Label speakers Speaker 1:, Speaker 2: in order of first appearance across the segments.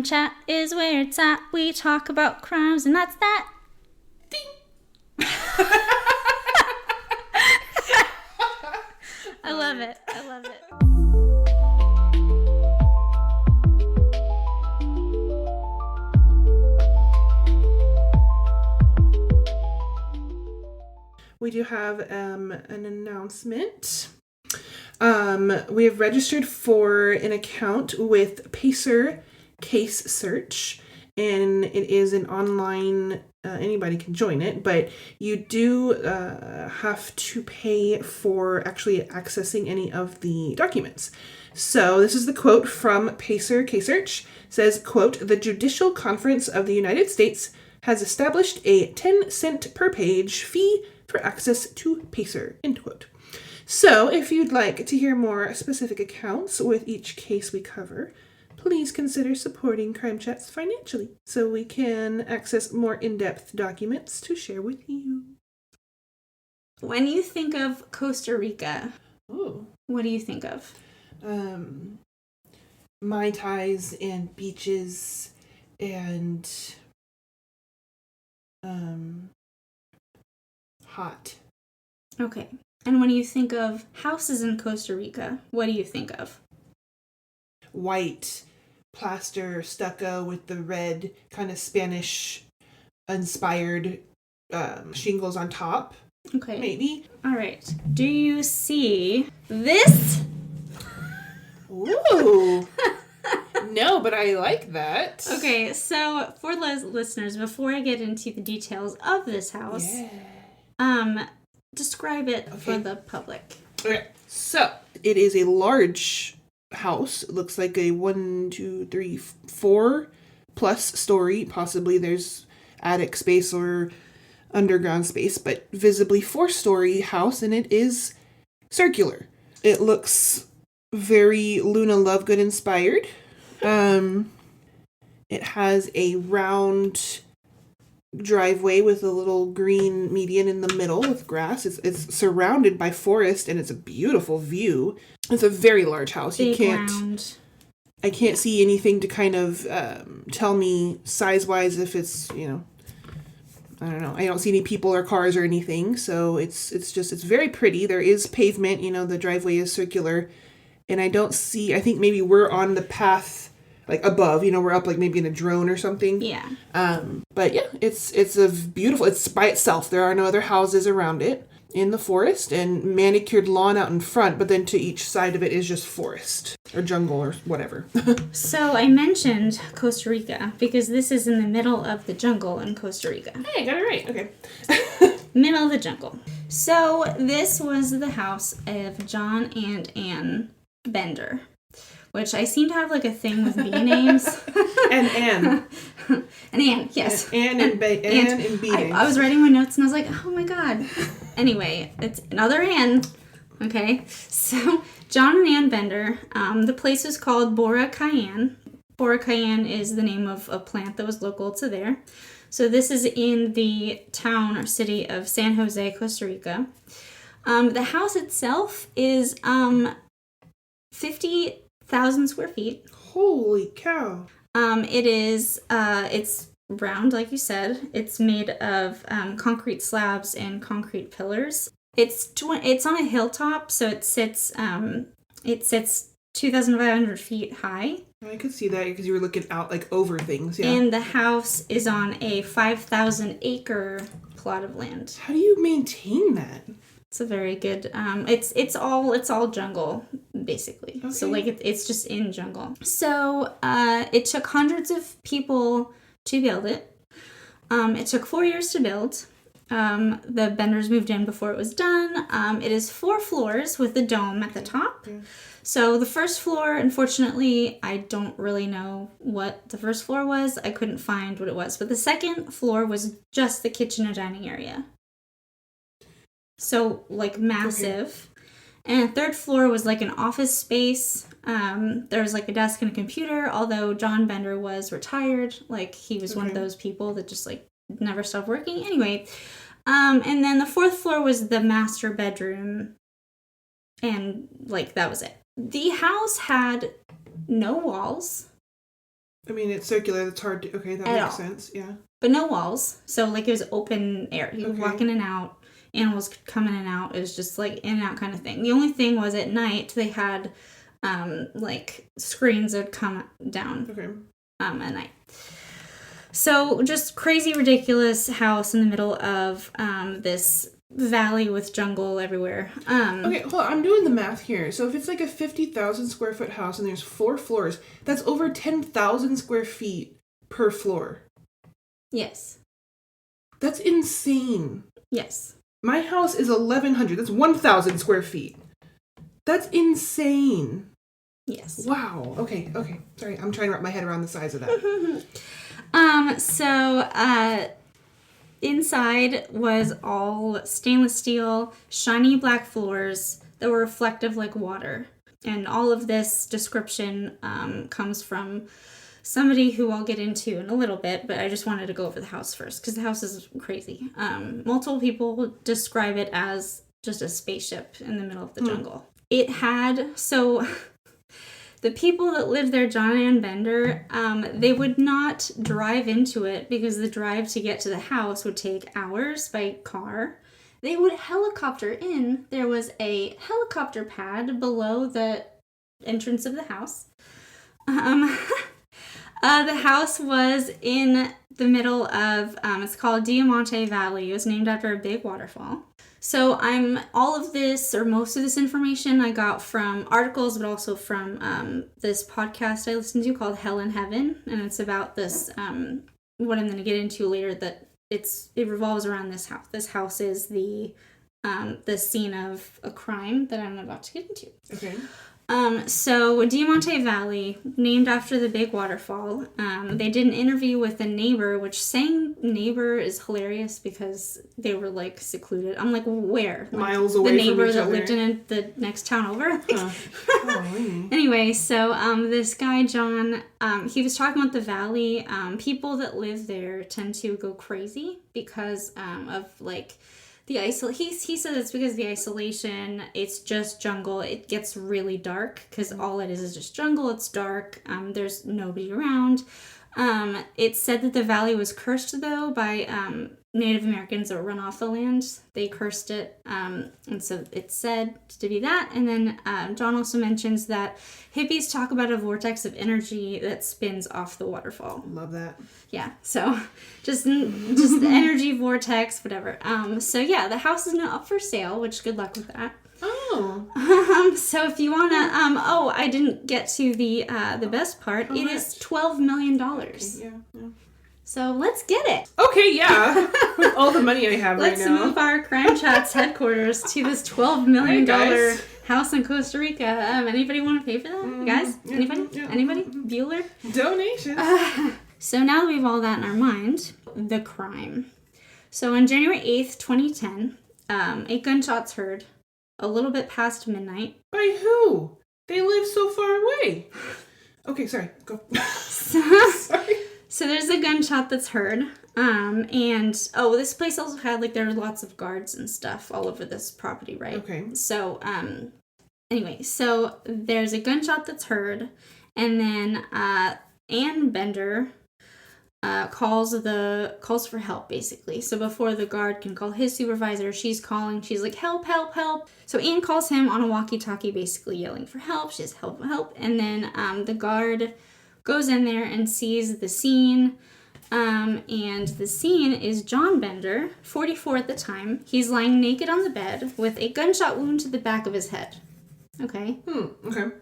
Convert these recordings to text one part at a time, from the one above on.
Speaker 1: Crime Chat is where it's at. We talk about crimes, and that's that. Ding! I love it. I love it.
Speaker 2: We do have an announcement. We have registered for an account with Pacer Case Search, and it is an online, anybody can join it, but you do have to pay for actually accessing any of the documents. So this is the quote from Pacer Case Search. It says, quote, "The Judicial Conference of the United States has established a 10-cent per page fee for access to Pacer," end quote. So, if you'd like to hear more specific accounts with each case we cover, please consider supporting Crime Chats financially so we can access more in-depth documents to share with you.
Speaker 1: When you think of Costa Rica, what do you think of?
Speaker 2: Mai Tais and beaches and hot.
Speaker 1: Okay. And when you think of houses in Costa Rica, what do you think of?
Speaker 2: White plaster stucco with the red kind of Spanish inspired shingles on top.
Speaker 1: Okay.
Speaker 2: Maybe.
Speaker 1: All right. Do you see this?
Speaker 2: Ooh. No, but I like that.
Speaker 1: Okay, so for listeners, before I get into the details of this house, describe it for the public.
Speaker 2: Okay, so it is a large house. It looks like a 1, 2, 3, 4 plus story. Possibly there's attic space or underground space, but visibly 4-story house, and it is circular. It looks very Luna Lovegood inspired. It has a round driveway with a little green median in the middle with grass. It's surrounded by forest, and it's a beautiful view. It's a very large house. I can't see anything to kind of tell me size-wise if it's, I don't know. I don't see any people or cars or anything, so it's very pretty. There is pavement, the driveway is circular, and I think maybe we're on the path like above, we're up like maybe in a drone or something.
Speaker 1: Yeah.
Speaker 2: But yeah, it's by itself. There are no other houses around it in the forest, and manicured lawn out in front, but then to each side of it is just forest or jungle or whatever.
Speaker 1: So I mentioned Costa Rica because this is in the middle of the jungle in Costa Rica.
Speaker 2: Hey, I got it right. Okay.
Speaker 1: Middle of the jungle. So this was the house of John and Ann Bender, which I seem to have like a thing with B names.
Speaker 2: And Ann.
Speaker 1: And Ann, yes.
Speaker 2: Ann and B names.
Speaker 1: I was writing my notes and I was like, oh my god. Anyway, it's another Ann. Okay, so John and Ann Bender. The place was called Bora Cayenne. Bora Cayenne is the name of a plant that was local to there. So this is in the town or city of San Jose, Costa Rica. The house itself is 50,000 square feet.
Speaker 2: Holy cow.
Speaker 1: It's round, like you said. It's made of concrete slabs and concrete pillars. It's on a hilltop, so it sits 2,500 feet high.
Speaker 2: I could see that because you were looking out like over things, yeah.
Speaker 1: And the house is on a 5,000 acre plot of land.
Speaker 2: How do you maintain that?
Speaker 1: It's a very good. It's all jungle basically. Okay. So like it's just in jungle. So it took hundreds of people to build it. It took 4 years to build. The Benders moved in before it was done. It is 4 floors with the dome at the top. Yeah. So the first floor, unfortunately, I don't really know what the first floor was. I couldn't find what it was. But the second floor was just the kitchen and dining area. So, like, massive. Okay. And third floor was, like, an office space. There was, like, a desk and a computer, although John Bender was retired. Like, he was one of those people that just, like, never stopped working. Anyway. And then the fourth floor was the master bedroom. And, like, that was it. The house had no walls.
Speaker 2: I mean, it's circular. That's hard to... Okay, that makes sense. Yeah.
Speaker 1: But no walls. So, like, it was open air. You would walk in and out. Animals could come in and out. It was just, like, in and out kind of thing. The only thing was at night, they had, like, screens that would come down at night. So, just crazy, ridiculous house in the middle of this valley with jungle everywhere.
Speaker 2: Okay, hold on. I'm doing the math here. So if it's like a 50,000 square foot house and there's 4 floors, that's over 10,000 square feet per floor.
Speaker 1: Yes.
Speaker 2: That's insane.
Speaker 1: Yes.
Speaker 2: My house is 1,100. That's 1,000 square feet. That's insane.
Speaker 1: Yes.
Speaker 2: Wow. Okay. Sorry, I'm trying to wrap my head around the size of that.
Speaker 1: Inside was all stainless steel, shiny black floors that were reflective like water. And all of this description comes from somebody who I'll get into in a little bit, but I just wanted to go over the house first because the house is crazy. Multiple people describe it as just a spaceship in the middle of the jungle. It had... So... The people that lived there, John and Bender, they would not drive into it because the drive to get to the house would take hours by car. They would helicopter in. There was a helicopter pad below the entrance of the house. The house was in the middle of, it's called Diamante Valley. It was named after a big waterfall. So all of this, or most of this information I got from articles, but also from this podcast I listened to called Hell in Heaven. And it's about this, what I'm going to get into later, that it revolves around this house. This house is the scene of a crime that I'm about to get into.
Speaker 2: Okay.
Speaker 1: So Diamante Valley, named after the big waterfall, they did an interview with a neighbor, which saying neighbor is hilarious because they were like secluded. I'm like, where? Like,
Speaker 2: miles away
Speaker 1: from each other. The neighbor that lived in the next town over. Anyway, so this guy, John, he was talking about the valley. People that live there tend to go crazy because of like... He said it's because of the isolation. It's just jungle. It gets really dark because all it is just jungle. It's dark. There's nobody around. It's said that the valley was cursed, though, by Native Americans that run off the land. They cursed it, and so it's said to be that. And then John also mentions that hippies talk about a vortex of energy that spins off the waterfall.
Speaker 2: Love that.
Speaker 1: Yeah, so just the energy vortex, whatever. So yeah, the house is now up for sale, which good luck with that.
Speaker 2: Oh.
Speaker 1: So if you wanna, I didn't get to the best part. How much? Is $12 million. Okay,
Speaker 2: yeah.
Speaker 1: So let's get it.
Speaker 2: Okay, yeah. With all the money I have right now.
Speaker 1: Let's move our Crime Chats headquarters to this $12 million house in Costa Rica. Anybody want to pay for that? Guys?
Speaker 2: Yeah,
Speaker 1: anybody?
Speaker 2: Yeah.
Speaker 1: Anybody? Bueller?
Speaker 2: Donations.
Speaker 1: So now that we have all that in our mind, the crime. So on January 8th, 2010, 8 gunshots heard a little bit past midnight.
Speaker 2: By who? They live so far away. Okay, sorry. Go.
Speaker 1: Sorry. So there's a gunshot that's heard. This place also had, there were lots of guards and stuff all over this property, right?
Speaker 2: Okay.
Speaker 1: So, anyway, so there's a gunshot that's heard, and then, Ann Bender, calls for help, basically. So before the guard can call his supervisor, she's like, help, help, help. So Ann calls him on a walkie-talkie, basically yelling for help. She says, help, help. And then, the guard goes in there and sees the scene. And the scene is John Bender, 44 at the time. He's lying naked on the bed with a gunshot wound to the back of his head. Okay?
Speaker 2: Okay.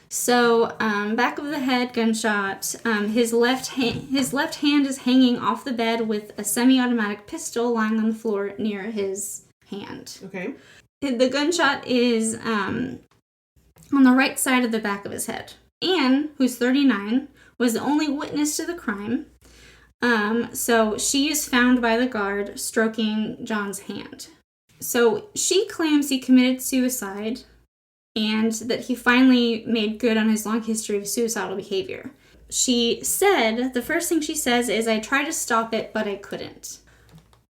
Speaker 1: So, back of the head, gunshot. His left hand is hanging off the bed with a semi-automatic pistol lying on the floor near his hand.
Speaker 2: Okay.
Speaker 1: The gunshot is on the right side of the back of his head. Anne, who's 39, was the only witness to the crime. So she is found by the guard stroking John's hand. So she claims he committed suicide and that he finally made good on his long history of suicidal behavior. The first thing she says is, I tried to stop it, but I couldn't.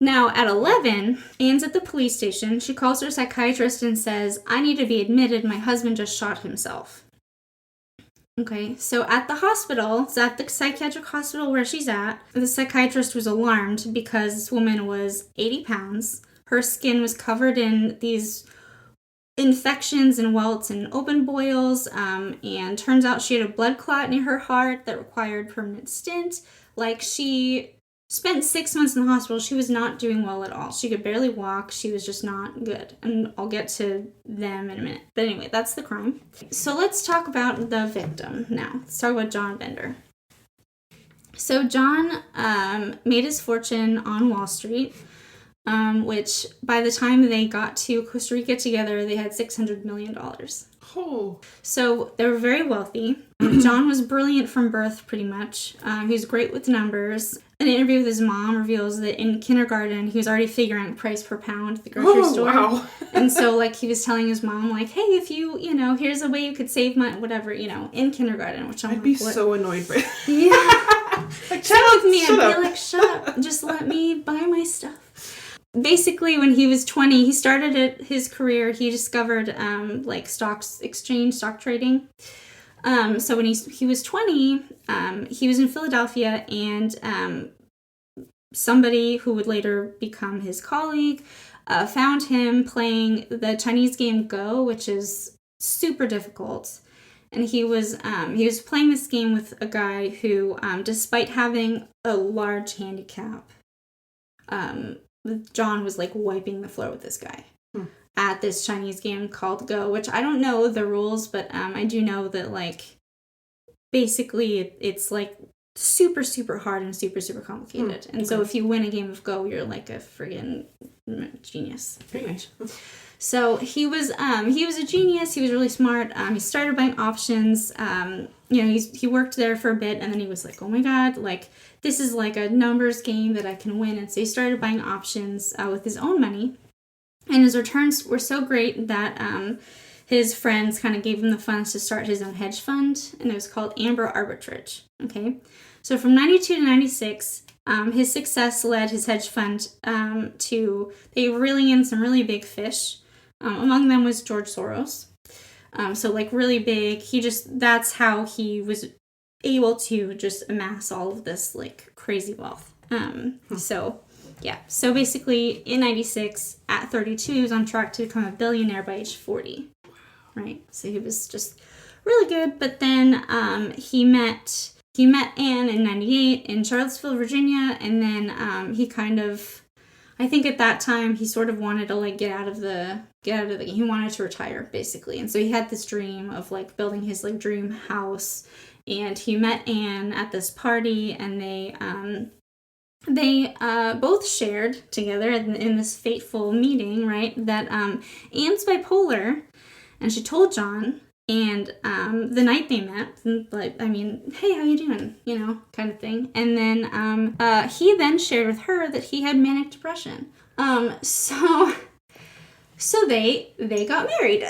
Speaker 1: Now, at 11, Anne's at the police station. She calls her psychiatrist and says, I need to be admitted. My husband just shot himself. Okay, so at the hospital, so at the psychiatric hospital where she's at, the psychiatrist was alarmed because this woman was 80 pounds. Her skin was covered in these infections and welts and open boils, and turns out she had a blood clot near her heart that required permanent stint. Like, she spent 6 months in the hospital. She was not doing well at all. She could barely walk. She was just not good. And I'll get to them in a minute. But anyway, that's the crime. So let's talk about the victim now. Let's talk about John Bender. So John made his fortune on Wall Street, which by the time they got to Costa Rica together, they had $600 million.
Speaker 2: Oh.
Speaker 1: So they were very wealthy. John was brilliant from birth, pretty much. He was great with numbers. An interview with his mom reveals that in kindergarten, he was already figuring price per pound at the grocery store.
Speaker 2: Wow.
Speaker 1: And so, like, he was telling his mom, like, hey, if you here's a way you could save money, whatever, in kindergarten, which
Speaker 2: I'd be so annoyed by that.
Speaker 1: Yeah.
Speaker 2: Like,
Speaker 1: Sit with me. I'd be like, shut up. Just let me buy my stuff. Basically, when he was 20, he started his career. He discovered, stock trading. So when he was 20, he was in Philadelphia, and somebody who would later become his colleague found him playing the Chinese game Go, which is super difficult. And he was playing this game with a guy who, despite having a large handicap, John was like wiping the floor with this guy at this Chinese game called Go, which I don't know the rules, but I do know that, like, basically it's like super, super hard and super, super complicated. And so if you win a game of Go, you're like a friggin' genius, pretty much. So he was a genius. He was really smart. He started buying options. He worked there for a bit, and then he was like, oh my God, like, this is like a numbers game that I can win. And so he started buying options with his own money. And his returns were so great that his friends kind of gave him the funds to start his own hedge fund, and it was called Amber Arbitrage. Okay, so from 92 to 96, his success led his hedge fund to they were reeling in some really big fish. Among them was George Soros. So like really big. That's how he was able to just amass all of this like crazy wealth. So basically in 96, at 32, he was on track to become a billionaire by age 40. Right? So he was just really good. But then he met Anne in 98 in Charlottesville, Virginia. And then he kind of, I think at that time, he sort of wanted to like get out of the he wanted to retire, basically. And so he had this dream of like building his like dream house. And he met Anne at this party, and they both shared together in this fateful meeting, right, that Anne's bipolar, and she told John, and the night they met, like, I mean, hey, how you doing, kind of thing, and then he then shared with her that he had manic depression, so they got married.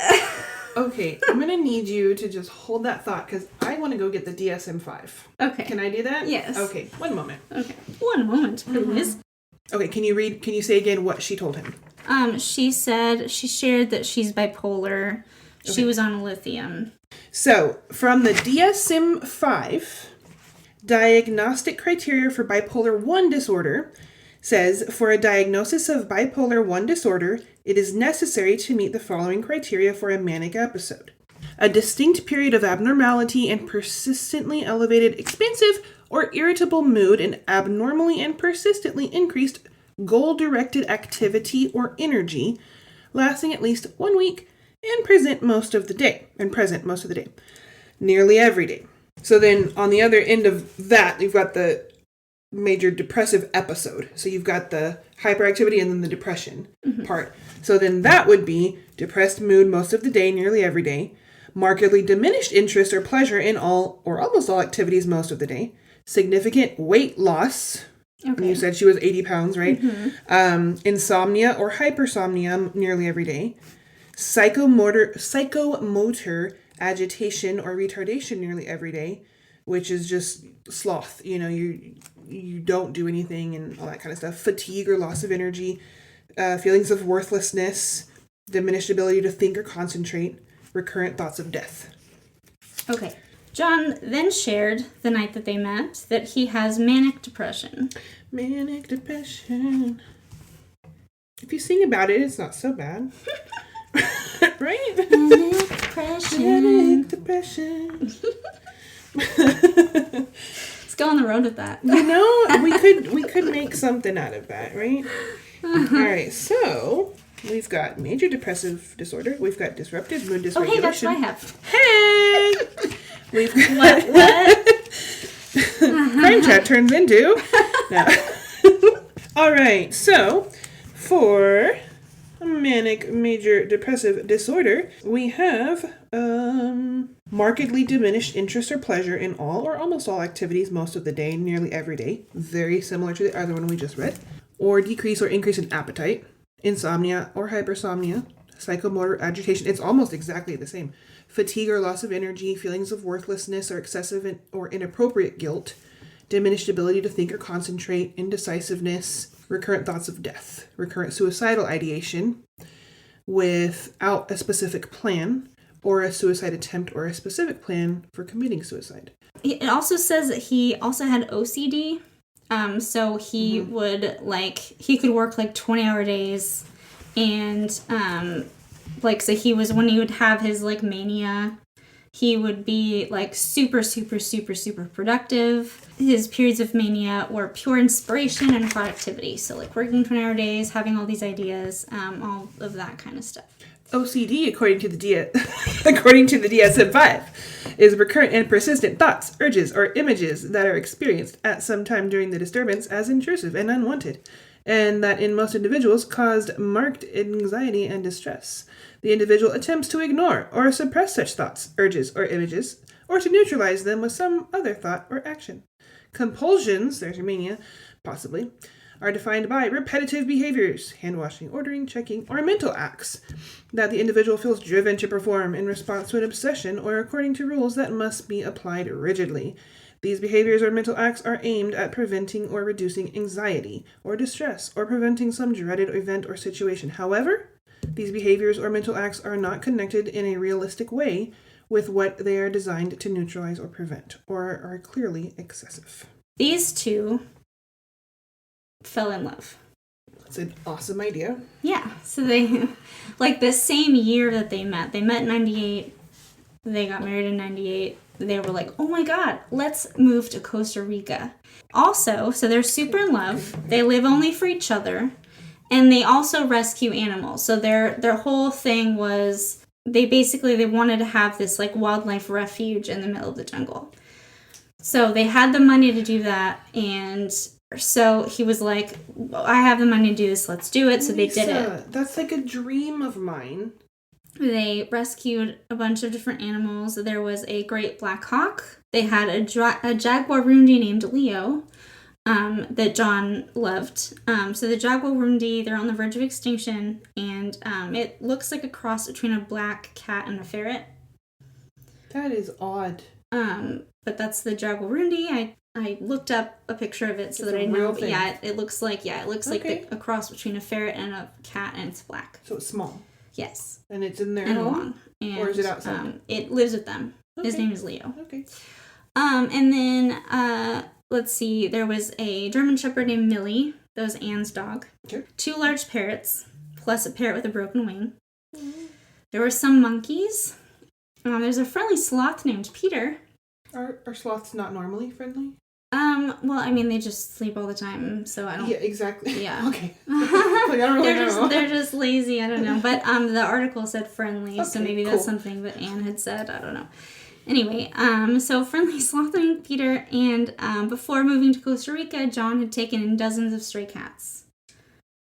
Speaker 2: Okay, I'm going to need you to just hold that thought, because I want to go get the DSM-5.
Speaker 1: Okay.
Speaker 2: Can I do that?
Speaker 1: Yes.
Speaker 2: Okay, one moment.
Speaker 1: Okay, one moment, please.
Speaker 2: Okay, can you say again what she told him?
Speaker 1: She shared that she's bipolar. Okay. She was on lithium.
Speaker 2: So, from the DSM-5, diagnostic criteria for bipolar 1 disorder says, for a diagnosis of bipolar 1 disorder, it is necessary to meet the following criteria for a manic episode. A distinct period of abnormality and persistently elevated, expansive, or irritable mood, and abnormally and persistently increased goal-directed activity or energy, lasting at least 1 week and present most of the day. Nearly every day. So then on the other end of that, you've got the major depressive episode. So you've got the hyperactivity and then the depression part. So then that would be depressed mood most of the day, nearly every day, markedly diminished interest or pleasure in all or almost all activities most of the day, significant weight loss. Okay. You said she was 80 pounds, right? Mm-hmm. Insomnia or hypersomnia nearly every day, psychomotor agitation or retardation nearly every day, which is just sloth. You don't do anything and all that kind of stuff. Fatigue or loss of energy, feelings of worthlessness, diminished ability to think or concentrate, recurrent thoughts of death.
Speaker 1: Okay. John then shared the night that they met that he has manic depression.
Speaker 2: Manic depression. If you sing about it, it's not so bad. Right?
Speaker 1: Manic depression.
Speaker 2: Manic depression.
Speaker 1: Let's go on the road with that.
Speaker 2: You know, we could make something out of that, right? All right, so we've got major depressive disorder. We've got disrupted mood dysregulation.
Speaker 1: Oh, hey, that's what I have.
Speaker 2: Hey! We've got
Speaker 1: What?
Speaker 2: Crime Chat turns into. No. All right, so for manic major depressive disorder, we have markedly diminished interest or pleasure in all or almost all activities most of the day, nearly every day, very similar to the other one we just read, or decrease or increase in appetite, insomnia or hypersomnia, psychomotor agitation. It's almost exactly the same. Fatigue or loss of energy, feelings of worthlessness or excessive or inappropriate guilt, diminished ability to think or concentrate, indecisiveness, recurrent thoughts of death, recurrent suicidal ideation without a specific plan, or a suicide attempt or a specific plan for committing suicide.
Speaker 1: It also says that he also had OCD. So he would he could work 20-hour days, and so when he would have his mania, he would be super, super, super, super productive. His periods of mania were pure inspiration and productivity. So working 20-hour days, having all these ideas, all of that kind of stuff.
Speaker 2: OCD, according to the DSM-5, is recurrent and persistent thoughts, urges, or images that are experienced at some time during the disturbance as intrusive and unwanted, and that in most individuals caused marked anxiety and distress. The individual attempts to ignore or suppress such thoughts, urges, or images, or to neutralize them with some other thought or action. Compulsions, there's your mania, possibly, are defined by repetitive behaviors, hand-washing, ordering, checking, or mental acts that the individual feels driven to perform in response to an obsession or according to rules that must be applied rigidly. These behaviors or mental acts are aimed at preventing or reducing anxiety or distress or preventing some dreaded event or situation. However, these behaviors or mental acts are not connected in a realistic way with what they are designed to neutralize or prevent, or are clearly excessive.
Speaker 1: These two fell in love.
Speaker 2: That's an awesome idea.
Speaker 1: Yeah. So they, the same year that they met in 98, they got married in 98. They were like, oh my God, let's move to Costa Rica. Also, so they're super in love. They live only for each other. And they also rescue animals. So their whole thing was, they wanted to have this wildlife refuge in the middle of the jungle. So they had the money to do that, and so he was like, I have the money to do this, let's do it. So they did it.
Speaker 2: That's a dream of mine.
Speaker 1: They rescued a bunch of different animals. There was a great black hawk. They had a jaguarundi named Leo that John loved. So the jaguarundi, they're on the verge of extinction, and it looks like a cross between a black cat and a ferret.
Speaker 2: That is odd.
Speaker 1: But that's the jaguarundi. I looked up a picture of it so that I know. But yeah, it looks like a cross between a ferret and a cat, and it's black.
Speaker 2: So it's small.
Speaker 1: Yes.
Speaker 2: And it's in their
Speaker 1: and
Speaker 2: home?
Speaker 1: Long. And,
Speaker 2: or is it outside?
Speaker 1: It lives with them.
Speaker 2: Okay.
Speaker 1: His name is Leo.
Speaker 2: Okay.
Speaker 1: And then let's see. There was a German Shepherd named Millie. That was Anne's dog.
Speaker 2: Okay.
Speaker 1: 2 large parrots, plus a parrot with a broken wing. Mm-hmm. There were some monkeys. There's a friendly sloth named Peter.
Speaker 2: Are sloths not normally friendly?
Speaker 1: Well, I mean, they just sleep all the time, so I don't...
Speaker 2: Yeah, exactly.
Speaker 1: Yeah.
Speaker 2: Okay. I don't really know.
Speaker 1: They're just lazy, I don't know. But the article said friendly,
Speaker 2: okay,
Speaker 1: so maybe that's something that Anne had said, I don't know. Anyway, so friendly sloth named Peter, and before moving to Costa Rica, John had taken in dozens of stray cats.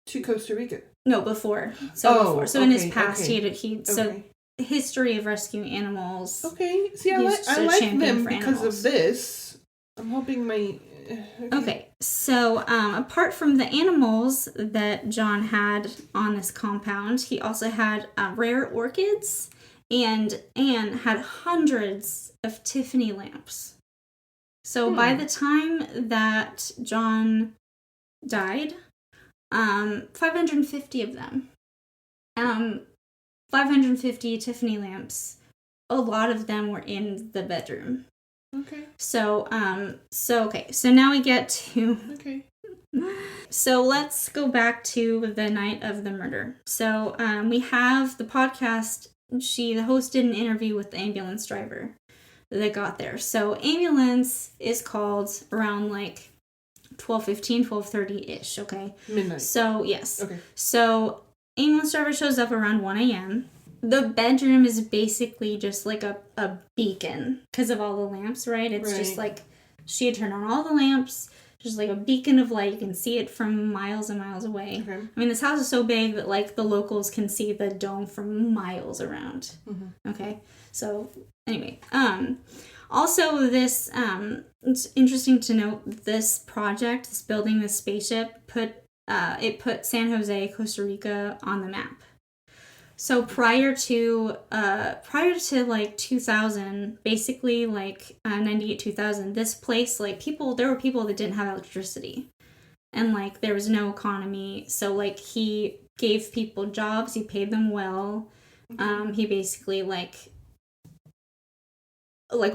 Speaker 2: To Costa Rica?
Speaker 1: No, before. So in his past,
Speaker 2: so
Speaker 1: history of rescuing animals.
Speaker 2: Okay. See, I like them because of this. I'm hoping my...
Speaker 1: Okay, so apart from the animals that John had on this compound, he also had rare orchids, and Anne had hundreds of Tiffany lamps. So by the time that John died, 550 of them, 550 Tiffany lamps, a lot of them were in the bedroom.
Speaker 2: Okay.
Speaker 1: So now we get to...
Speaker 2: Okay.
Speaker 1: So let's go back to the night of the murder. So we have the podcast. The host did an interview with the ambulance driver that got there. So ambulance is called around like 12:15, 12:30-ish, okay?
Speaker 2: Midnight.
Speaker 1: So, yes.
Speaker 2: Okay.
Speaker 1: So ambulance driver shows up around 1 a.m. The bedroom is basically just like a beacon because of all the lamps, right? It's just like she had turned on all the lamps. Just like a beacon of light. You can see it from miles and miles away. Okay. I mean, this house is so big that like the locals can see the dome from miles around. Mm-hmm. Okay. So anyway, also this, it's interesting to note this project, this building, this spaceship put San Jose, Costa Rica on the map. So prior to like 2000, basically like 98, 2000, this place, like there were people that didn't have electricity and like there was no economy. So like he gave people jobs, he paid them well. He basically like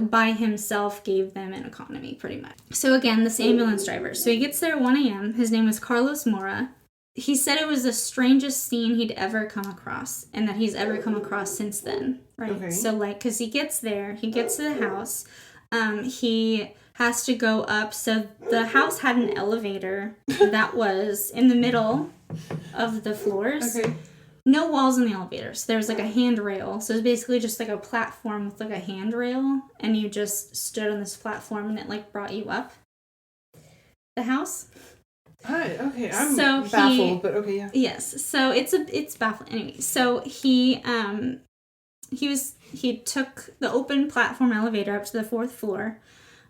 Speaker 1: by himself gave them an economy pretty much. So again, this ambulance driver. So he gets there at 1 a.m. His name was Carlos Mora. He said it was the strangest scene he'd ever come across and that he's ever come across since then, right? Okay. So, like, because he gets there, he gets to the house, he has to go up. So the house had an elevator that was in the middle of the floors. Okay. No walls in the elevator. So there was, like, a handrail. So it was basically just, like, a platform with, like, a handrail. And you just stood on this platform and it, like, brought you up the house.
Speaker 2: Hi, okay, I'm baffled, but okay, yeah.
Speaker 1: Yes, so it's baffling. Anyway, so he took the open platform elevator up to the 4th floor,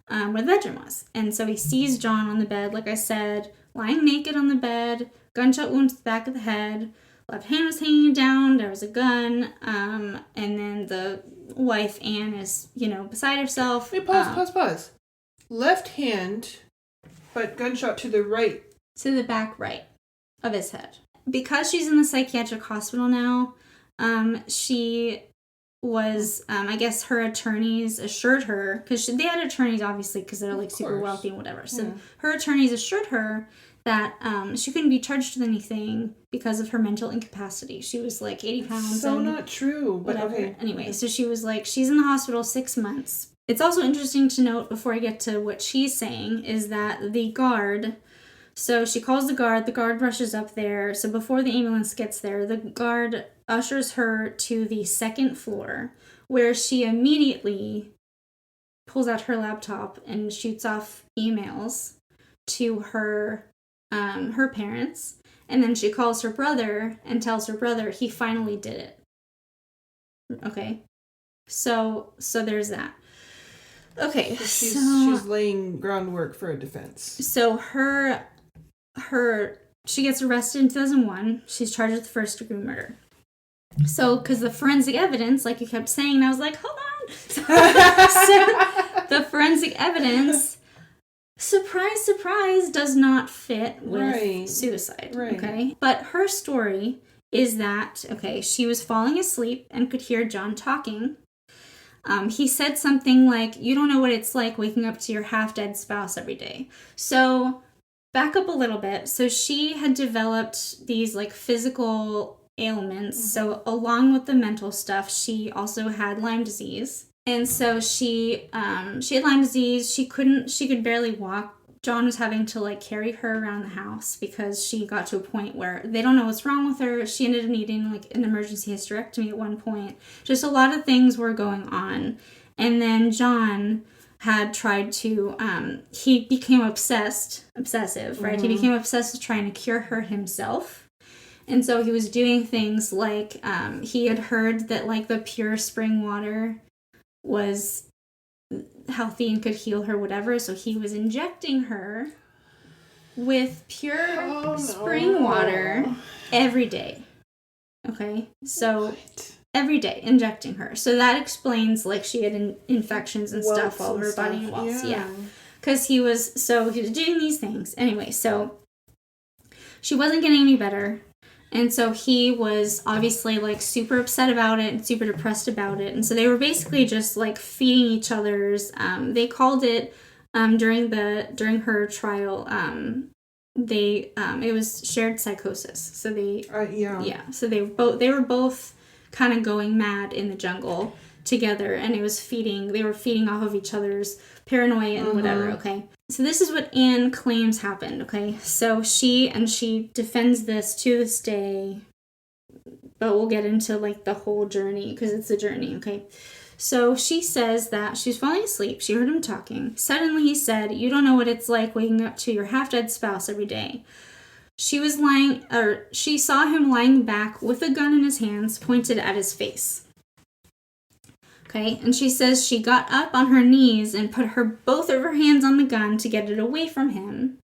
Speaker 1: where the bedroom was. And so he sees John on the bed, like I said, lying naked on the bed, gunshot wound to the back of the head, left hand was hanging down, there was a gun, and then the wife, Anne, is, beside herself.
Speaker 2: Wait, pause. Left hand, but gunshot to the right.
Speaker 1: To the back right of his head. Because she's in the psychiatric hospital now, she was, I guess her attorneys assured her, because they had attorneys obviously because they're like super wealthy and whatever. So her attorneys assured her that she couldn't be charged with anything because of her mental incapacity. She was like 80 pounds.
Speaker 2: So not true, but
Speaker 1: whatever.
Speaker 2: Okay.
Speaker 1: Anyway, so she was like, she's in the hospital 6 months. It's also interesting to note before I get to what she's saying is that the guard... So she calls the guard rushes up there. So before the ambulance gets there, the guard ushers her to the 2nd floor where she immediately pulls out her laptop and shoots off emails to her parents. And then she calls her brother and tells her brother he finally did it. Okay. So there's that. Okay.
Speaker 2: So she's laying groundwork for a defense.
Speaker 1: So she gets arrested in 2001. She's charged with first-degree murder. So, because the forensic evidence, like you kept saying, and I was like, hold on. So, the forensic evidence, surprise, surprise, does not fit with suicide. Right. Okay? But her story is that, she was falling asleep and could hear John talking. He said something like, you don't know what it's like waking up to your half-dead spouse every day. So... Back up a little bit. So she had developed these like physical ailments. Mm-hmm. So along with the mental stuff, she also had Lyme disease. And so she had Lyme disease. She could barely walk. John was having to like carry her around the house because she got to a point where they don't know what's wrong with her. She ended up needing like an emergency hysterectomy at one point. Just a lot of things were going on. And then John had tried to, he became obsessive, right? Mm-hmm. He became obsessed with trying to cure her himself. And so he was doing things like, he had heard that like the pure spring water was healthy and could heal her, whatever. So he was injecting her with pure spring water every day. Okay? So... What? Every day, injecting her. So that explains, like, she had infections and stuff all over her body and welts. Yeah. Because he was doing these things. Anyway, so she wasn't getting any better. And so he was obviously like super upset about it and super depressed about it. And so they were basically just like feeding each other's. They called it during her trial. It was shared psychosis. So they So they were both kind of going mad in the jungle together, and they were feeding off of each other's paranoia and whatever. Okay. So this is what Anne claims happened, okay? So she defends this to this day, but we'll get into, like, the whole journey, because it's a journey, okay? So she says that she's falling asleep. She heard him talking. Suddenly he said, "You don't know what it's like waking up to your half-dead spouse every day." She saw him lying back with a gun in his hands pointed at his face. Okay, and she says she got up on her knees and put both of her hands on the gun to get it away from him,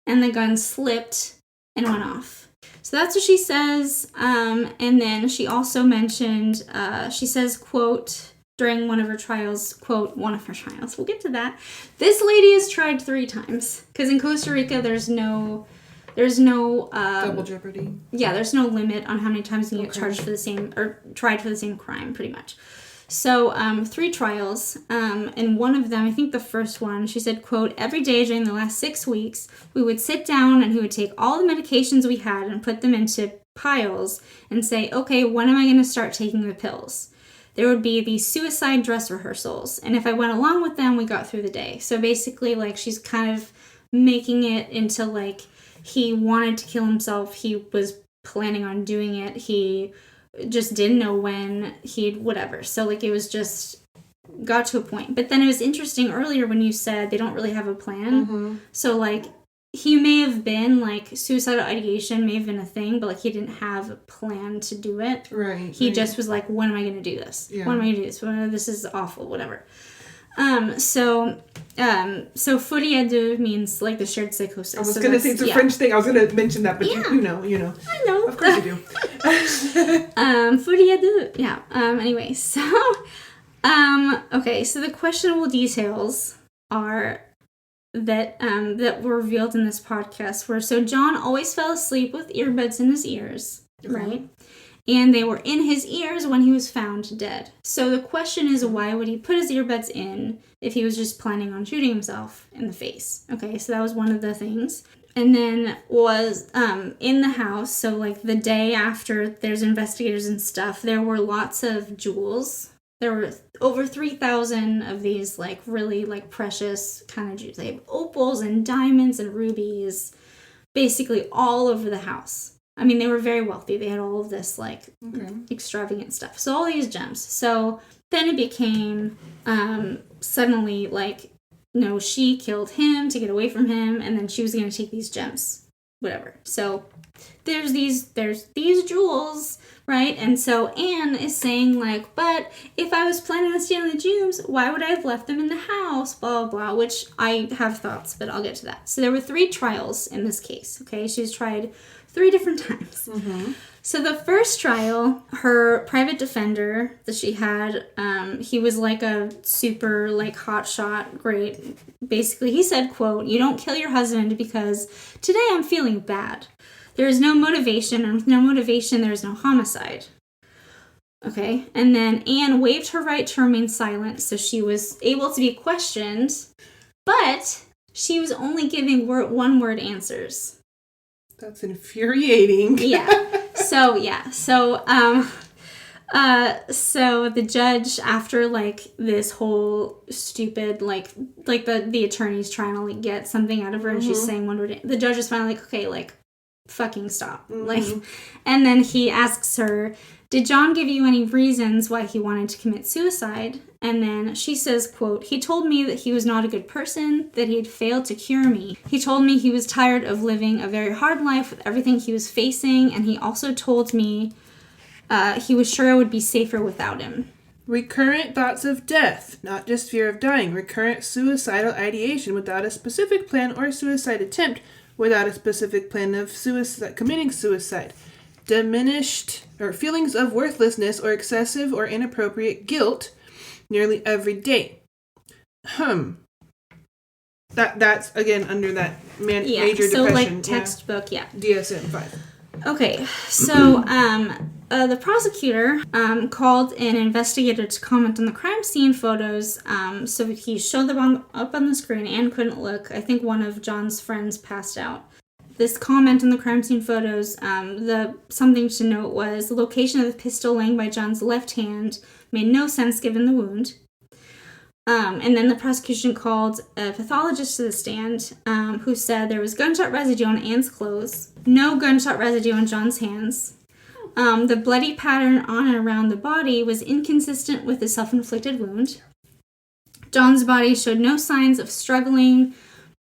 Speaker 1: and the gun slipped and went off. So that's what she says. And then she also mentioned, she says, quote, during one of her trials, we'll get to that. This lady is tried 3 times, because in Costa Rica there's no
Speaker 2: double jeopardy.
Speaker 1: Yeah, there's no limit on how many times you can get charged for the same, or tried for the same crime, pretty much. So, 3 trials, and one of them, I think the first one, she said, quote, "Every day during the last 6 weeks, we would sit down and he would take all the medications we had and put them into piles and say, okay, when am I going to start taking the pills? There would be these suicide dress rehearsals, and if I went along with them, we got through the day." So basically, like, she's kind of making it into, like, he wanted to kill himself, he was planning on doing it, he just didn't know when, whatever. So, like, it was just got to a point. But then it was interesting earlier when you said they don't really have a plan. Mm-hmm. So, like, he may have been, like, suicidal ideation may have been a thing, but, like, he didn't have a plan to do it.
Speaker 2: Right.
Speaker 1: He just was like, when am I going to do this? Yeah. When am I going to do this? This is awful, whatever. So Folie Deux means, like, the shared psychosis.
Speaker 2: I was going to say it's a French thing. I was going to mention that, but you know.
Speaker 1: I know.
Speaker 2: Of course you do.
Speaker 1: Folie Deux. Yeah. Anyway, so, okay, so the questionable details are that were revealed in this podcast were, so John always fell asleep with earbuds in his ears, right? And they were in his ears when he was found dead. So the question is, why would he put his earbuds in if he was just planning on shooting himself in the face? Okay, so that was one of the things. And then was in the house, so, like, the day after there's investigators and stuff, there were lots of jewels. There were over 3,000 of these, like, really, like, precious kind of jewels. They have opals and diamonds and rubies, basically all over the house. I mean, they were very wealthy. They had all of this, like, extravagant stuff. So all these gems. So then it became suddenly, like, no, she killed him to get away from him, and then she was going to take these gems. Whatever. So there's these jewels, right? And so Anne is saying, like, but if I was planning on stealing the gems, why would I have left them in the house? Blah, blah, blah, which I have thoughts, but I'll get to that. So there were 3 trials in this case, okay? She was tried 3 different times. Mm-hmm. So the first trial, her private defender that she had, he was like a super, like, hotshot, great. Basically, he said, quote, "You don't kill your husband because today I'm feeling bad. There is no motivation, and with no motivation, there is no homicide." Okay, and then Anne waived her right to remain silent, so she was able to be questioned, but she was only giving one-word answers.
Speaker 2: That's infuriating.
Speaker 1: So the judge, after, like, this whole stupid, like the attorney's trying to, like, get something out of her, and she's saying one word, the judge is finally like, okay, like, fucking stop. Like, and then he asks her, "Did John give you any reasons why he wanted to commit suicide?" And then she says, quote, "He told me that he was not a good person, that he had failed to cure me. He told me he was tired of living a very hard life with everything he was facing, and he also told me he was sure I would be safer without him."
Speaker 2: Recurrent thoughts of death, not just fear of dying. Recurrent suicidal ideation without a specific plan, or suicide attempt without a specific plan of committing suicide. Diminished or feelings of worthlessness or excessive or inappropriate guilt nearly every day. That's again under that major depression.
Speaker 1: So, like, textbook,
Speaker 2: DSM-5.
Speaker 1: Okay, so the prosecutor called an investigator to comment on the crime scene photos. So he showed them up on the screen. Anne couldn't look. I think one of John's friends passed out. This comment on the crime scene photos, something to note was the location of the pistol laying by John's left hand made no sense given the wound. And then the prosecution called a pathologist to the stand, who said there was gunshot residue on Anne's clothes, no gunshot residue on John's hands. The bloody pattern on and around the body was inconsistent with the self-inflicted wound. John's body showed no signs of struggling.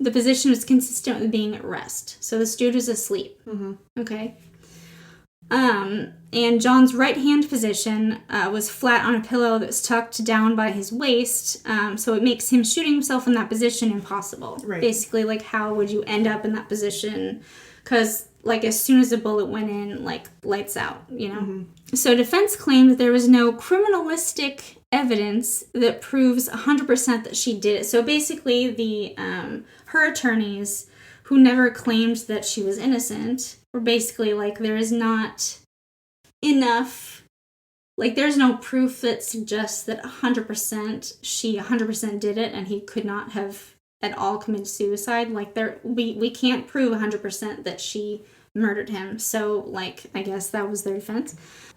Speaker 1: The position was consistent with being at rest. So this dude was asleep. Mm-hmm. Okay. And John's right hand position was flat on a pillow that was tucked down by his waist, so it makes him shooting himself in that position impossible. Right. Basically, like, how would you end up in that position? Because, like, as soon as the bullet went in, like, lights out, you know? Mm-hmm. So defense claimed that there was no criminalistic evidence that proves 100% that she did it. So basically, her attorneys, who never claimed that she was innocent, were basically like, there is not enough, like, there's no proof that suggests that 100% she 100% did it and he could not have at all committed suicide. Like, we can't prove 100% that she murdered him. So, like, I guess that was their defense.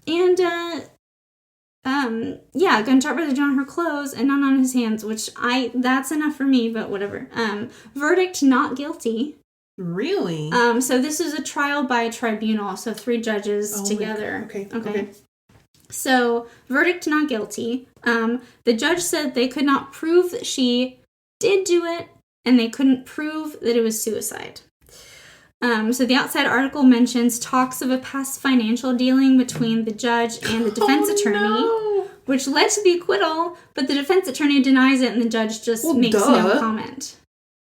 Speaker 1: And gunshot residue on her clothes and none on his hands, which that's enough for me, but whatever. Verdict not guilty.
Speaker 2: Really?
Speaker 1: So this is a trial by tribunal, so 3 judges together. Okay. So, verdict not guilty. The judge said they could not prove that she did do it, and they couldn't prove that it was suicide. So the outside article mentions talks of a past financial dealing between the judge and the defense attorney, which led to the acquittal, but the defense attorney denies it, and the judge just makes no comment.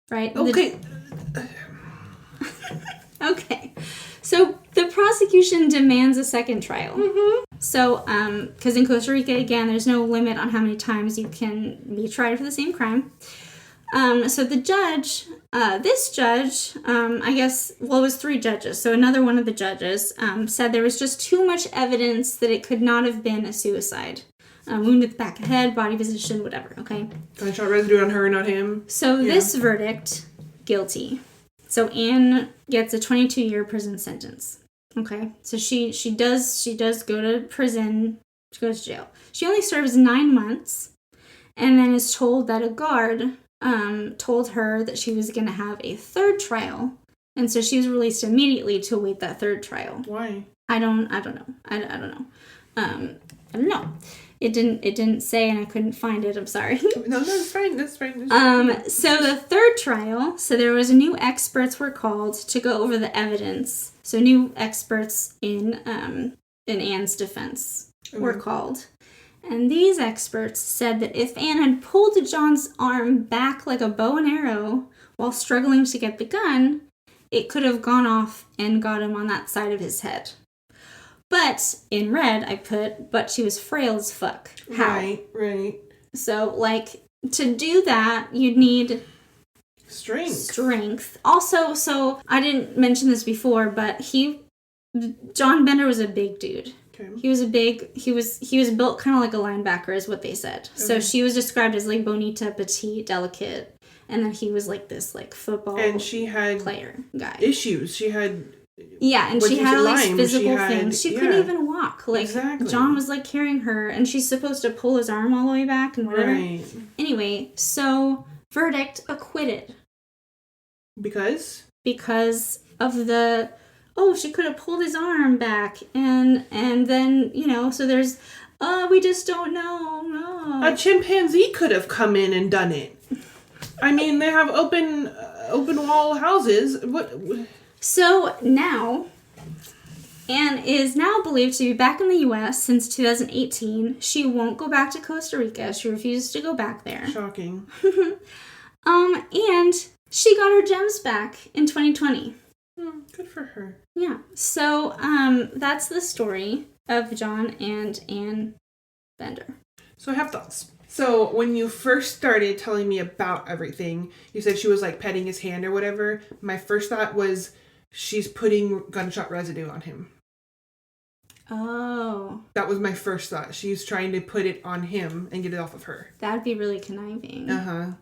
Speaker 1: Right?
Speaker 2: Okay.
Speaker 1: Okay. So the prosecution demands a second trial. Mm-hmm. So, because in Costa Rica, again, there's no limit on how many times you can be tried for the same crime. So the judge, this judge, I guess, it was 3 judges. So another one of the judges said there was just too much evidence that it could not have been a suicide. Wound at the back of the head, body position, whatever, okay?
Speaker 2: Gunshot residue on her, not him.
Speaker 1: So this verdict, guilty. So Anne gets a 22-year prison sentence. Okay, so she does go to prison. She goes to jail. She only serves 9 months, and then is told that a guard told her that she was going to have a 3rd trial, and so she was released immediately to await that 3rd trial.
Speaker 2: Why?
Speaker 1: I don't know. I don't know. It didn't say, and I couldn't find it. I'm sorry.
Speaker 2: No, that's fine. That's fine.
Speaker 1: So the 3rd trial, so there was new experts were called to go over the evidence. So new experts in Anne's defense were called. And these experts said that if Anne had pulled John's arm back like a bow and arrow while struggling to get the gun, it could have gone off and got him on that side of his head. But in red, I put, but she was frail as fuck. How?
Speaker 2: Right.
Speaker 1: So, like, to do that, you'd need strength. Also, so I didn't mention this before, but John Bender was a big dude. Okay. He was built kind of like a linebacker, is what they said. Okay. So she was described as like bonita, petite, delicate, and then he was like this like football
Speaker 2: and she had
Speaker 1: player guy.
Speaker 2: Issues. She had.
Speaker 1: Yeah, and she had all these physical things. She couldn't even walk. Like, exactly. John was, like, carrying her, and she's supposed to pull his arm all the way back and whatever. Right. Anyway, so, verdict, acquitted.
Speaker 2: Because?
Speaker 1: Because of she could have pulled his arm back, and then, so there's, we just don't know, no.
Speaker 2: A chimpanzee could have come in and done it. I mean, they have open wall houses. What...
Speaker 1: So now, Anne is now believed to be back in the U.S. since 2018. She won't go back to Costa Rica. She refuses to go back there.
Speaker 2: Shocking.
Speaker 1: And she got her gems back in 2020.
Speaker 2: Good for her.
Speaker 1: Yeah. So, that's the story of John and Anne Bender.
Speaker 2: So I have thoughts. So when you first started telling me about everything, you said she was like petting his hand or whatever. My first thought was she's putting gunshot residue on him.
Speaker 1: Oh.
Speaker 2: That was my first thought. She's trying to put it on him and get it off of her.
Speaker 1: That'd be really conniving.
Speaker 2: Uh-huh.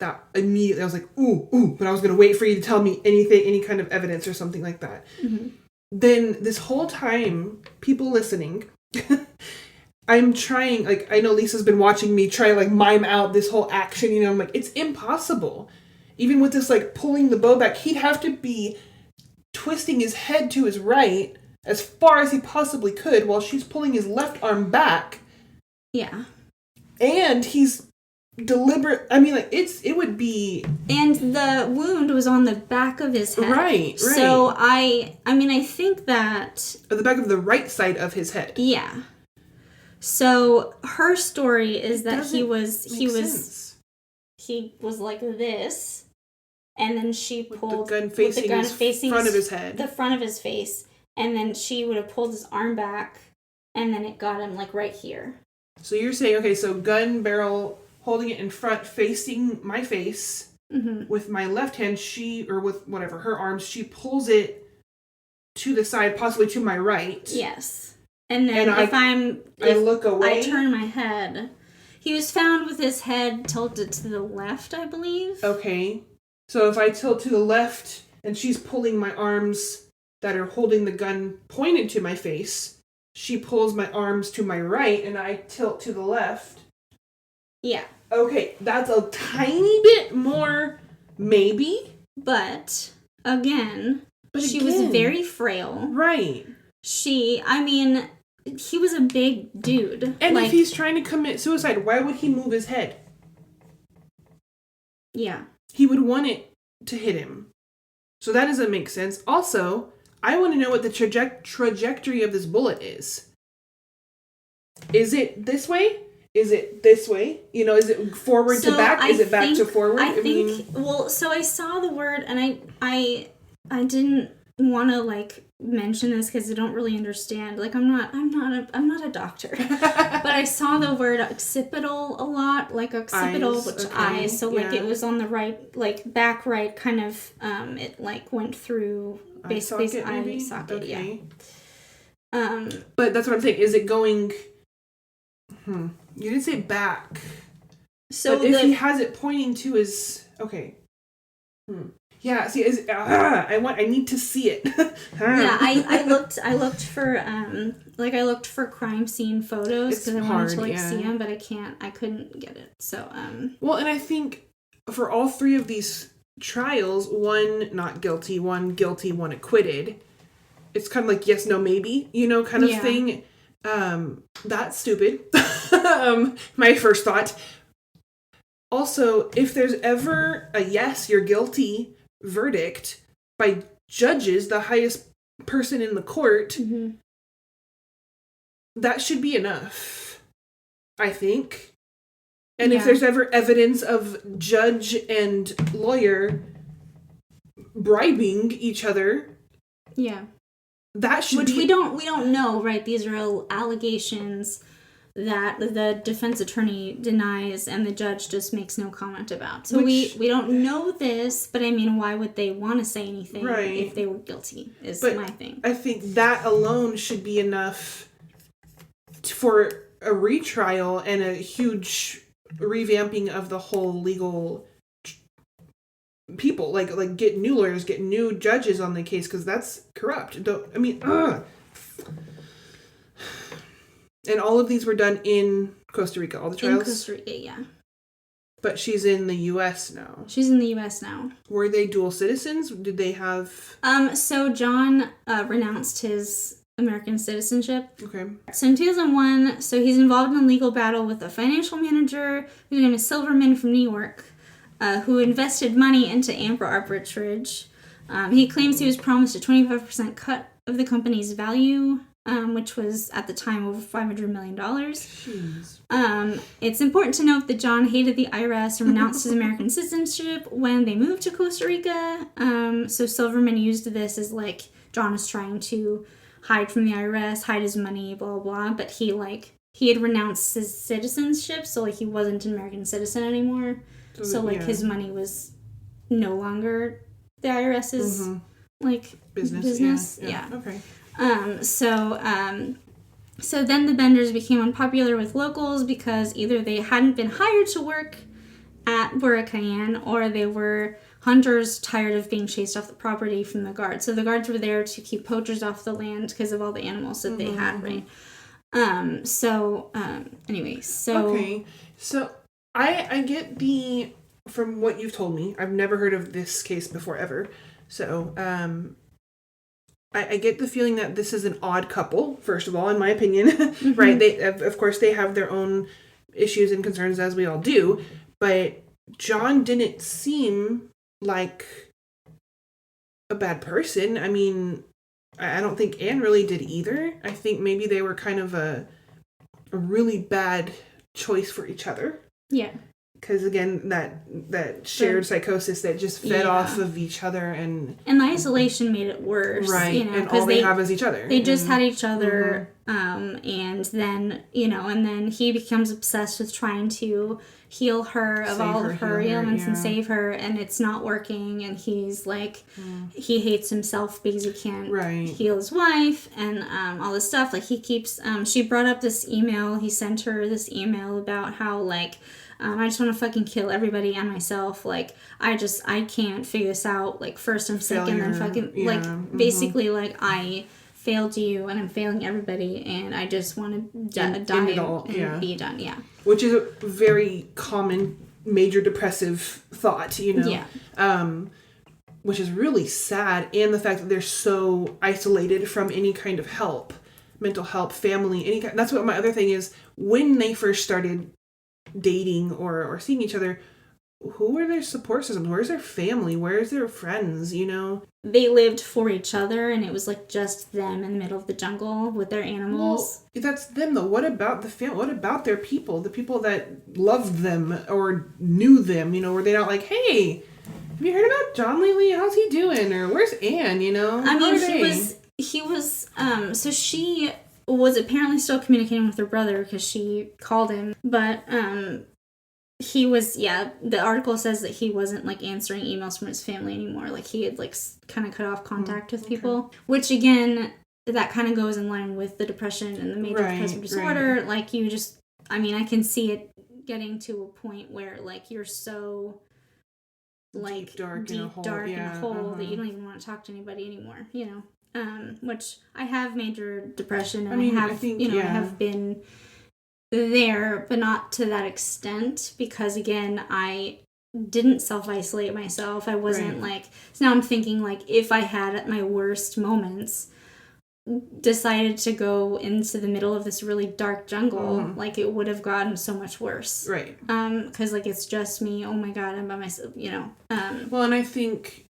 Speaker 2: That immediately, I was like, ooh, but I was going to wait for you to tell me anything, any kind of evidence or something like that.
Speaker 1: Mm-hmm.
Speaker 2: Then this whole time, people listening, I'm trying, like, I know Lisa's been watching me try, like, mime out this whole action, you know, I'm like, it's impossible. Even with this, like, pulling the bow back, he'd have to be twisting his head to his right as far as he possibly could while she's pulling his left arm back.
Speaker 1: Yeah.
Speaker 2: And he's deliberate. I mean, like, it would be.
Speaker 1: And the wound was on the back of his head.
Speaker 2: Right.
Speaker 1: So I think that.
Speaker 2: At the back of the right side of his head.
Speaker 1: Yeah. So her story is that he was like this, and then she pulled
Speaker 2: the gun facing front of his head.
Speaker 1: The front of his face, and then she would have pulled his arm back, and then it got him like right here.
Speaker 2: So you're saying, okay, so gun barrel holding it in front, facing my face,
Speaker 1: mm-hmm.
Speaker 2: with my left hand, or with whatever, her arms, she pulls it to the side, possibly to my right.
Speaker 1: Yes. And then if
Speaker 2: I look away.
Speaker 1: I turn my head. He was found with his head tilted to the left, I believe.
Speaker 2: Okay. So if I tilt to the left and she's pulling my arms that are holding the gun pointed to my face, she pulls my arms to my right and I tilt to the left.
Speaker 1: Yeah.
Speaker 2: Okay, that's a tiny bit more, maybe.
Speaker 1: But, again, she was very frail.
Speaker 2: Right.
Speaker 1: He was a big dude.
Speaker 2: And if he's trying to commit suicide, why would he move his head?
Speaker 1: Yeah.
Speaker 2: He would want it to hit him. So that doesn't make sense. Also, I want to know what the trajectory of this bullet is. Is it this way? Is it this way? You know, is it forward to back? Is it back to forward?
Speaker 1: So I saw the word, and I didn't want to, like, mention this because I don't really understand. Like, I'm not a doctor, but I saw the word occipital a lot, like occipital, which eyes. So like it was on the right, like back right, kind of. It like went through basically eye socket. Okay. Yeah.
Speaker 2: But that's what I'm saying. Is it going? You didn't say back. So but if he has it pointing to his Yeah, see, I need to see it.
Speaker 1: Yeah, I looked for crime scene photos because I wanted to see them, but I couldn't get it. So
Speaker 2: Well, and I think for all three of these trials, one not guilty, one guilty, one acquitted. It's kind of like yes, no, maybe, you know, kind of thing. That's stupid. My first thought. Also, if there's ever a yes, you're guilty verdict by judges, the highest person in the court,
Speaker 1: mm-hmm.
Speaker 2: that should be enough, I think. And if there's ever evidence of judge and lawyer bribing each other, that should
Speaker 1: we don't know, right? These are allegations that the defense attorney denies and the judge just makes no comment about. So we don't know this, but I mean, why would they want to say anything if they were guilty is my thing.
Speaker 2: I think that alone should be enough for a retrial and a huge revamping of the whole legal people. Like get new lawyers, get new judges on the case, because that's corrupt. And all of these were done in Costa Rica, all the trials?
Speaker 1: In Costa Rica, yeah.
Speaker 2: But she's in the U.S. now.
Speaker 1: She's in the U.S. now.
Speaker 2: Were they dual citizens? Did they have...
Speaker 1: So John renounced his American citizenship.
Speaker 2: Okay.
Speaker 1: So in 2001, he's involved in a legal battle with a financial manager whose name is Silverman from New York, who invested money into Amber Arbitrage. He claims he was promised a 25% cut of the company's value, which was at the time over $500 million.
Speaker 2: Jeez.
Speaker 1: It's important to note that John hated the IRS and renounced his American citizenship when they moved to Costa Rica. So Silverman used this as like John was trying to hide from the IRS, hide his money, blah, blah, blah. But he had renounced his citizenship, so like he wasn't an American citizen anymore. So his money was no longer the IRS's like
Speaker 2: business.
Speaker 1: Yeah.
Speaker 2: Okay.
Speaker 1: So then the Benders became unpopular with locals because either they hadn't been hired to work at Burakayan, or they were hunters tired of being chased off the property from the guards. So the guards were there to keep poachers off the land because of all the animals that they had, right? Anyway, so...
Speaker 2: Okay, so I get from what you've told me, I've never heard of this case before ever, so, I get the feeling that this is an odd couple, first of all, in my opinion, right? They, of course, they have their own issues and concerns, as we all do, but John didn't seem like a bad person. I mean, I don't think Anne really did either. I think maybe they were kind of a really bad choice for each other.
Speaker 1: Yeah.
Speaker 2: Because again, that shared psychosis that just fed off of each other, and
Speaker 1: the isolation made it worse,
Speaker 2: right?
Speaker 1: You know,
Speaker 2: and all they have is each other.
Speaker 1: They just had each other, and then and then he becomes obsessed with trying to heal her of all of her ailments and save her, and it's not working. And he's like, he hates himself because he can't heal his wife, and all this stuff. Like he keeps. She brought up this email. He sent her this email about how like. I just want to fucking kill everybody and myself. Like, I can't figure this out. Like, first I'm sick and then fucking, basically, like, I failed you and I'm failing everybody and I just want to die and be done. Yeah.
Speaker 2: Which is a very common major depressive thought,
Speaker 1: Yeah.
Speaker 2: Which is really sad. And the fact that they're so isolated from any kind of help, mental help, family, any kind. That's what my other thing is. When they first started dating or seeing each other, who are their support systems? Where's their family? Where's their friends?
Speaker 1: They lived for each other, and it was like just them in the middle of the jungle with their animals.
Speaker 2: Well, that's them though. What about the family? What about their people? The people that loved them or knew them? Were they not like, hey, have you heard about John lately? How's he doing? Or where's Anne?
Speaker 1: I mean, he was. So she was apparently still communicating with her brother because she called him, but he was, the article says that he wasn't like answering emails from his family anymore. Like he had like kind of cut off contact with people, which again, that kind of goes in line with the depression and the major depressive disorder. Like I can see it getting to a point where like you're so like deep, dark in a hole that you don't even want to talk to anybody anymore, which I have major depression and I have been there, but not to that extent because again, I didn't self-isolate myself. I wasn't like, so now I'm thinking like if I had at my worst moments decided to go into the middle of this really dark jungle, like it would have gotten so much worse. Right. Because like it's just me. Oh my God, I'm by myself,
Speaker 2: Well, and I think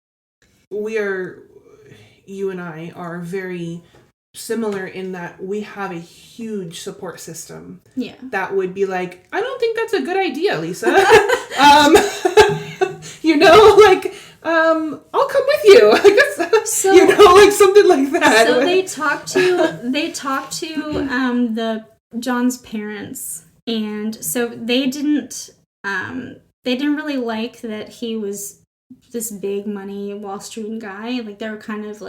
Speaker 2: you and I are very similar in that we have a huge support system. Yeah. That would be like, I don't think that's a good idea, Lisa. I'll come with you. I guess, like something like that.
Speaker 1: So they talked to the John's parents, and so they didn't really like that he was this big money Wall Street guy. Like they were kind of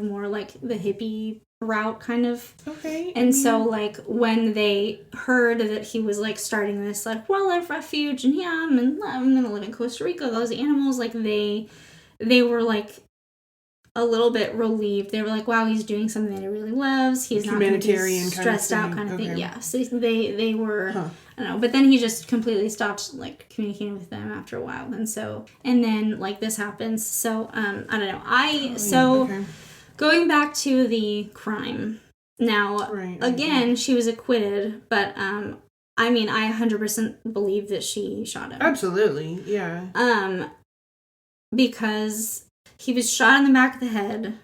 Speaker 1: more like the hippie route kind of. Okay. And so like when they heard that he was like starting this like wildlife refuge and I'm gonna live in Costa Rica, those animals, like they were like a little bit relieved. They were like, wow, he's doing something that he really loves. He's not going to be stressed out kind of thing. Yeah. So they were, I don't know. But then he just completely stopped like communicating with them after a while. And then like this happens. So, I don't know. Going back to the crime. Now, again, she was acquitted, but, I 100% believe that she shot him.
Speaker 2: Absolutely. Yeah.
Speaker 1: Because he was shot in the back of the head.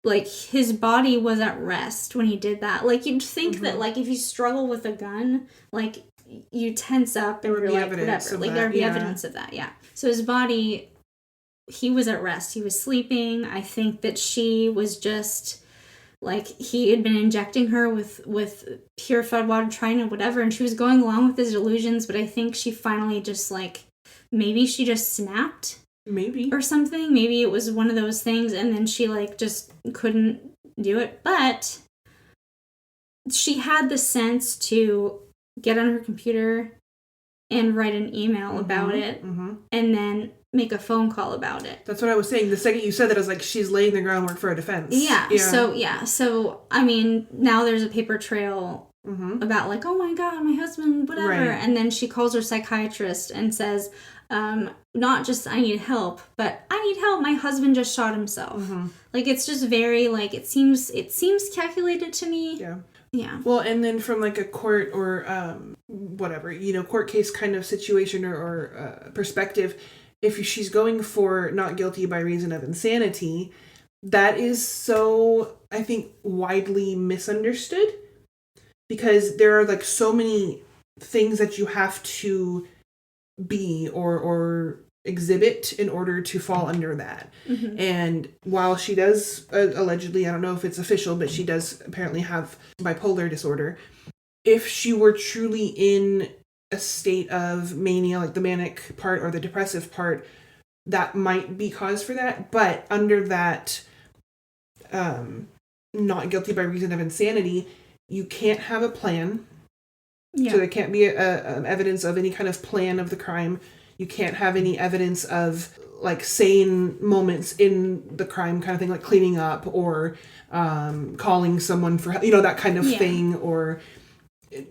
Speaker 1: Like, his body was at rest when he did that. Like, you'd think that, like, if you struggle with a gun, like, you tense up and you're like, whatever. Like, there'd be evidence of that, yeah. So his body, he was at rest. He was sleeping. I think that she was just, like, he had been injecting her with purified water, trying to whatever, and she was going along with his delusions, but I think she finally just, like, maybe she just snapped.
Speaker 2: Maybe.
Speaker 1: Or something. Maybe it was one of those things, and then she, like, just couldn't do it. But she had the sense to get on her computer and write an email about it, and then make a phone call about it.
Speaker 2: That's what I was saying. The second you said that, I was like, she's laying the groundwork for a defense.
Speaker 1: Yeah. So, I mean, now there's a paper trail about, like, oh my God, my husband, whatever. Right. And then she calls her psychiatrist and says, not just I need help, but I need help. My husband just shot himself. Like, it's just very, like, it seems calculated to me.
Speaker 2: Yeah.
Speaker 1: Yeah.
Speaker 2: Well, and then from, like, a court or whatever, court case kind of situation or perspective, if she's going for not guilty by reason of insanity, that is so, I think, widely misunderstood, because there are, like, so many things that you have to be or exhibit in order to fall under that. And while she does allegedly, I don't know if it's official, but she does apparently have bipolar disorder, if she were truly in a state of mania, like the manic part or the depressive part, that might be cause for that. But under that not guilty by reason of insanity, you can't have a plan. Yeah. So there can't be evidence of any kind of plan of the crime. You can't have any evidence of, like, sane moments in the crime kind of thing, like cleaning up or calling someone for, that kind of thing, or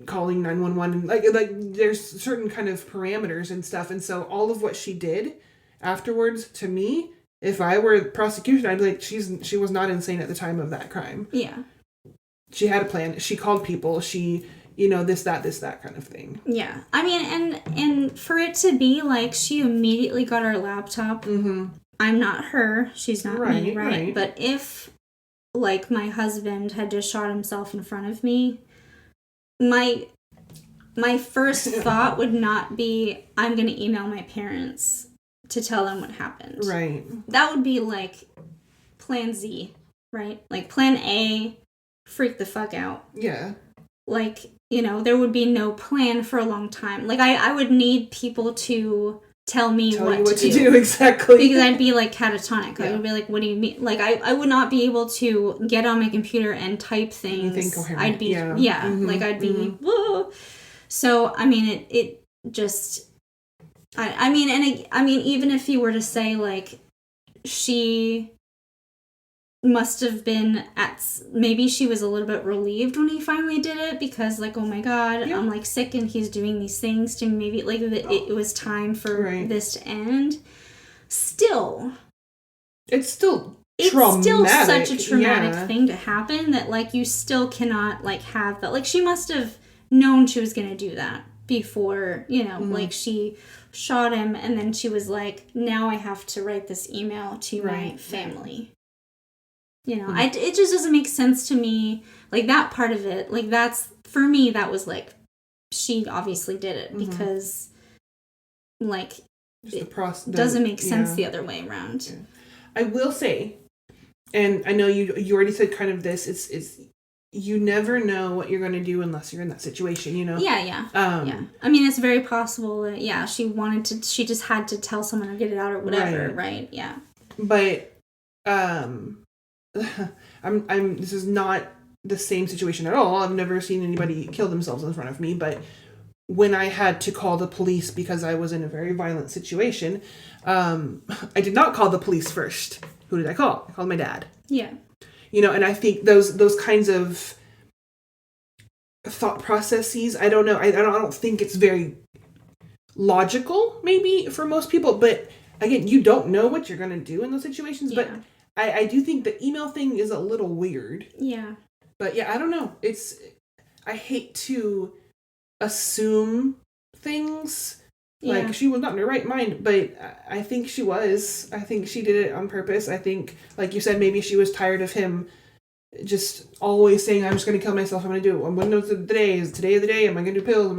Speaker 2: calling 911. Like there's certain kind of parameters and stuff. And so all of what she did afterwards, to me, if I were prosecution, I'd be like, she was not insane at the time of that crime.
Speaker 1: Yeah.
Speaker 2: She had a plan. She called people. She... this, that kind of thing. Yeah.
Speaker 1: I mean, and for it to be like she immediately got her laptop. I'm not her. She's not me, right? But if, like, my husband had just shot himself in front of me, my first thought would not be, I'm going to email my parents to tell them what happened.
Speaker 2: Right.
Speaker 1: That would be, like, plan Z, right? Like, plan A, freak the fuck out.
Speaker 2: Yeah.
Speaker 1: Like, there would be no plan for a long time. Like, I would need people to tell me what to do.
Speaker 2: Exactly.
Speaker 1: Because I'd be, like, catatonic. Yeah. I would be like, what do you mean? Like, I would not be able to get on my computer and type things.
Speaker 2: Anything coherent.
Speaker 1: I'd be, like, I'd be, whoa. So, I mean, it just, I mean, even if you were to say, like, she must have been maybe she was a little bit relieved when he finally did it, because, like, oh my God, I'm, like, sick and he's doing these things to me. Maybe, like, it was time for this to end. Still,
Speaker 2: it's still
Speaker 1: such a traumatic thing to happen that, like, you still cannot, like, have that. Like, she must have known she was going to do that before, like, she shot him, and then she was like, now I have to write this email to my family. It just doesn't make sense to me. Like, that part of it, like, that's, for me, that was, like, she obviously did it because, like, it doesn't make sense the other way around.
Speaker 2: Yeah. I will say, and I know you already said kind of this, it's you never know what you're going to do unless you're in that situation,
Speaker 1: Yeah. I mean, it's very possible that, she just had to tell someone or get it out or whatever, right? Yeah.
Speaker 2: But, this is not the same situation at all. I've never seen anybody kill themselves in front of me, but when I had to call the police because I was in a very violent situation, I did not call the police first. Who did I call? I called my dad.
Speaker 1: Yeah.
Speaker 2: And I think those kinds of thought processes, I don't know. I don't think it's very logical, maybe, for most people, but again, you don't know what you're going to do in those situations, but I do think the email thing is a little weird.
Speaker 1: Yeah.
Speaker 2: But I don't know. I hate to assume things. Yeah. Like, she was not in her right mind, but I think she was. I think she did it on purpose. I think, like you said, maybe she was tired of him just always saying, I'm just going to kill myself. I'm going to do it. When was the day? Is today the day? Am I going to do pills?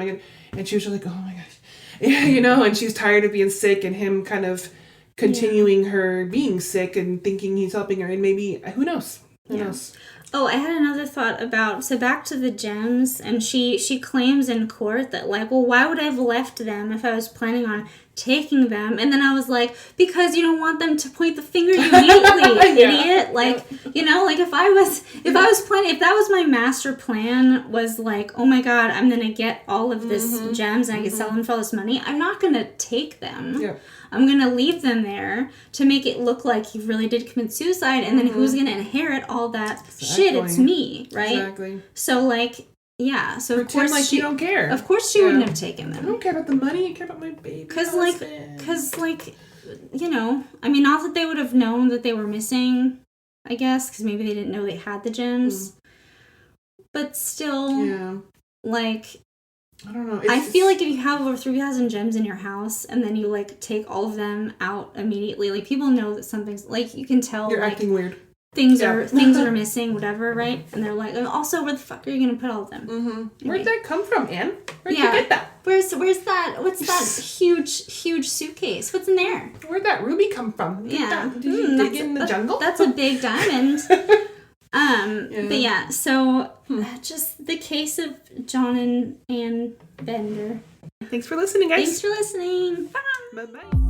Speaker 2: And she was just like, oh my gosh. Yeah, and she's tired of being sick and him kind of continuing her being sick and thinking he's helping her, and maybe, who knows? Who knows?
Speaker 1: Oh, I had another thought about, so back to the gems, and she claims in court that, like, well, why would I have left them if I was planning on taking them? And then I was like, because you don't want them to point the finger at you immediately, idiot. Like, you know, like if that was my master plan, was like, oh my god, I'm gonna get all of this gems and I can sell them for all this money, I'm not gonna take them.
Speaker 2: Yeah.
Speaker 1: I'm going to leave them there to make it look like he really did commit suicide, and then who's going to inherit all that shit? It's me, right?
Speaker 2: Exactly.
Speaker 1: So, like, yeah. So,
Speaker 2: pretend
Speaker 1: of course,
Speaker 2: like you don't care.
Speaker 1: Of course she wouldn't have taken them.
Speaker 2: I don't care about the money. I care about my baby.
Speaker 1: Because, you know, I mean, not that they would have known that they were missing, I guess, because maybe they didn't know they had the gems. But still, like...
Speaker 2: I don't know.
Speaker 1: I feel like if you have over 3,000 gems in your house and then you, like, take all of them out immediately, like, people know that something's, like, you can tell,
Speaker 2: you're
Speaker 1: like,
Speaker 2: acting weird.
Speaker 1: Things are missing, whatever, right? And they're like, also, where the fuck are you gonna put all of them?
Speaker 2: Okay. Where'd that come from, Anne? Where'd you get that?
Speaker 1: Where's that? What's that huge suitcase? What's in there?
Speaker 2: Where'd that ruby come from? Did you dig in the jungle?
Speaker 1: That's a big diamond. But yeah, so just the case of John and Ann Bender.
Speaker 2: Thanks for listening, guys.
Speaker 1: Thanks for listening. Bye.
Speaker 2: Bye-bye.